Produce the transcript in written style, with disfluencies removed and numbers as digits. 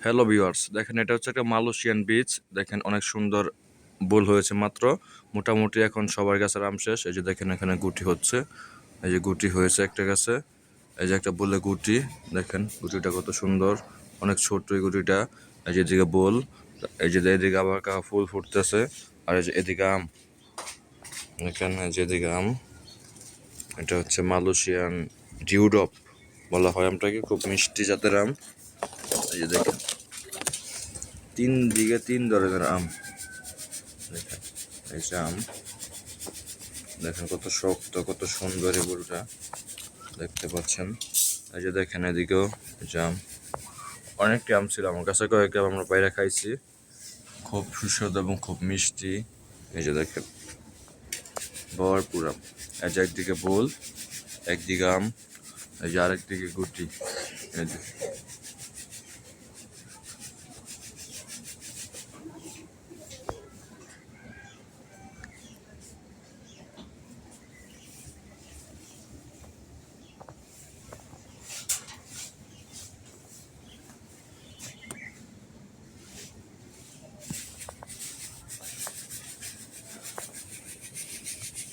Hello viewers, দেখেন এটা হচ্ছে একটা মালয়েশিয়ান বীচ। দেখেন অনেক সুন্দর বোল হয়েছে মাত্র। মোটামুটি এখন সবার গাছের আম শেষ। এই যে দেখেন এখানে গুটি হচ্ছে। এই যে গুটি হয়েছে একটা গাছে। এই যে একটা বোলে গুটি। দেখেন গুটিটা কত সুন্দর, অনেক ছোট্ট এই গুটিটা। এই যে এদিকে বোল, এই যে এদিকে আবার ফুল ফুটতেছে। আর এই যে এদিকে আম, এখানে যে এদিকে আম, এটা হচ্ছে মালয়েশিয়ান ডিউডপ বলা হয় আমটাকে, খুব মিষ্টি জাতের আম। এই যে দেখেন তিন দিকে তিন ধরনের আম। দেখেন এই যে আম, দেখেন কত শক্ত, কত সুন্দর এই গরুটা, দেখতে পাচ্ছেন। এই যে দেখেন এদিকেও জাম, অনেকটি আম ছিল আমার কাছে, কয়েকটা আমরা বাইরে খাইছি, খুব সুস্বাদু এবং খুব মিষ্টি। এই যে দেখেন ভরপুর আম। এই যে একদিকে বোল, একদিকে আম, এই যে আরেকদিকে গুটি। এই যে